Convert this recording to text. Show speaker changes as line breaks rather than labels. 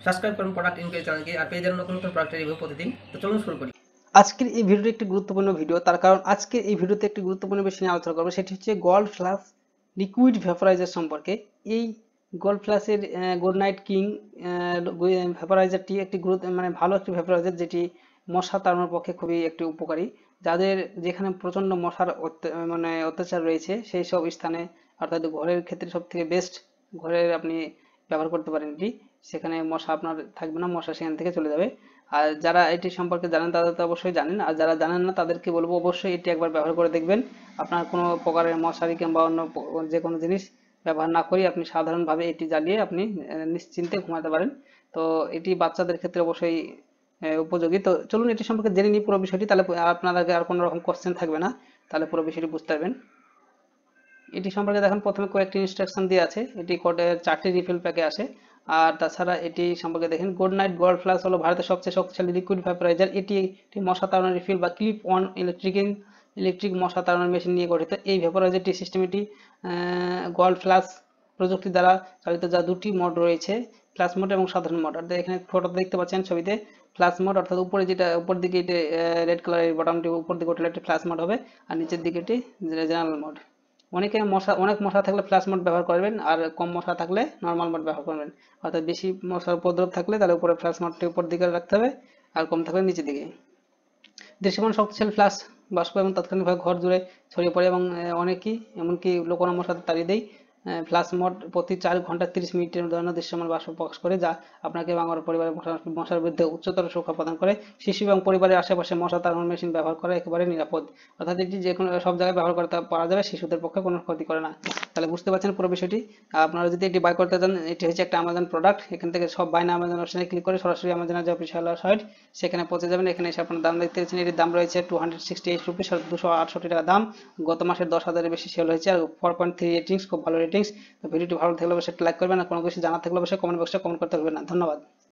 Subscribe করুন product inquiry চ্যানেলকে আর পেয়ে যাবেন নতুন নতুন প্রোডাক্টের রিভিউ প্রতিদিন। তো চলুন শুরু করি।
আজকের এই ভিডিওটি একটি গুরুত্বপূর্ণ ভিডিও, তার কারণ আজকে এই ভিডিওতে একটি গুরুত্বপূর্ণ বিষয় নিয়ে আলোচনা করবো, সেটি হচ্ছে গোল্ড ফ্লাস লিকুইড ভেপোরাইজার সম্পর্কে। এই গোল্ড ফ্লাসের গুড নাইট কিং ভেপোরাইজারটি একটি ভালো একটি ভেপোরাইজার, যেটি মশা তাড়ানোর পক্ষে খুবই একটি উপকারী। যাদের যেখানে প্রচন্ড মশার অত্যাচার রয়েছে সেই সব স্থানে, অর্থাৎ ঘরের ক্ষেত্রে সব থেকে বেস্ট ঘরের আপনি ব্যবহার করতে পারেন এটি। সেখানে মশা আপনার থাকবে না, মশা সেখান থেকে চলে যাবে। আর যারা এটি সম্পর্কে জানেন তারা তো অবশ্যই জানেন, আর যারা জানেন না তাদেরকে বলবো অবশ্যই এটি একবার ব্যবহার করে দেখবেন। আপনার কোনো প্রকারের মশারি কিংবা অন্য যে কোনো জিনিস ব্যবহার না করি আপনি সাধারণভাবে এটি জ্বালিয়ে আপনি নিশ্চিন্তে ঘুমাতে পারেন। তো এটি বাচ্চাদের ক্ষেত্রে অবশ্যই উপযোগী। তো চলুন এটি সম্পর্কে জেনে নিই পুরো বিষয়টি, তাহলে আপনাদের আর কোনো রকম কোশ্চেন থাকবে না, তাহলে পুরো বিষয়টি বুঝতে পারবেন। এটি সম্পর্কে দেখুন, প্রথমে কয়েকটি ইনস্ট্রাকশন দিয়ে আছে। এটি কোডের 4টি রিফিল প্যাকে আসে। আর তাছাড়া এটি সম্পর্কে দেখেন, গুড নাইট গোল্ড ফ্লাস হলো ভারতের সবচেয়ে শক্তিশালী লিকুইড ভ্যাপোরাইজার। এটি একটি মশা তাড়ানোর রিফিল বা ক্লিপ অন ইলেকট্রিক মশা তাড়ানোর মেশিন নিয়ে গঠিত। এই ভ্যাপোরাইজারটি সিস্টেমটি গোল্ড ফ্লাস প্রযুক্তি দ্বারা চালিত, যা দুটি মোড রয়েছে, ফ্লাশ মোড এবং সাধারণ মোড। অর্থাৎ এখানে ফটো দেখতে পাচ্ছেন ছবিতে ফ্লাশ মোড, অর্থাৎ উপরে যেটা উপর দিকে এটি রেড কালারের বটনটি উপর দিকে উঠলে একটি ফ্লাশ মোড হবে, আর নিচের দিকে এটি জেনারেল মোড। অনেক মশা থাকলে ফ্ল্যাশ মোড ব্যবহার করবেন, আর কম মশা থাকলে নর্মাল মোড ব্যবহার করবেন। অর্থাৎ বেশি মশার উপদ্রব থাকলে তাহলে উপরে ফ্ল্যাশ মোডটি উপর দিকে রাখতে হবে, আর কম থাকলে নিচের দিকে। দৃশ্যমান শক্তিশালী ফ্ল্যাশ বাষ্প এবং তাৎক্ষণিকভাবে ঘর জুড়ে ছড়িয়ে পড়ে এবং অনেকেই এমনকি লোকনা মশা তাড়িয়ে দেয়। ফ্ল্যাশ মোড প্রতি 4 ঘন্টা 30 মিনিটের জন্য দৃশ্যমান বাষ্প প্রকাশ করে, যা আপনাকে এবং আমার পরিবারের মশার বিরুদ্ধে উচ্চতর সুরক্ষা প্রদান করে। শিশু এবং পরিবারের আশেপাশে মশা তাড়ানোর মেশিন ব্যবহার করা একেবারে নিরাপদ। অর্থাৎ এটি যে কোনো সব জায়গায় ব্যবহার করতে পারা যাবে, শিশুদের পক্ষে কোনো ক্ষতি করে না। তাহলে বুঝতে পারছেন পুরো বিষয়টি। আপনারা যদি এটি বাই করতে চান, এটি হচ্ছে একটা আমাজন প্রোডাক্ট। এখান থেকে সব বাই না আমাজন অপশনে ক্লিক করে সরাসরি আমাজনের যে অফিসিয়াল সাইট সেখানে পৌঁছে যাবেন। এখানে এসে আপনার দাম দেখতে পাচ্ছেন, এটির দাম রয়েছে 268 রুপিস, 268 টাকা দাম। গত মাসে 10,000-এর বেশি সেল হয়েছে, আর 4.3 রেটিংস, খুব ভালো রেটিংস। তো ভিডিওটি ভালো থাকলে অবশ্যই লাইক করবেন, আর কোনো কিছু জানার থাকলে অবশ্যই কমেন্ট বক্সে কমেন্ট করতে ভুলবেন না। ধন্যবাদ।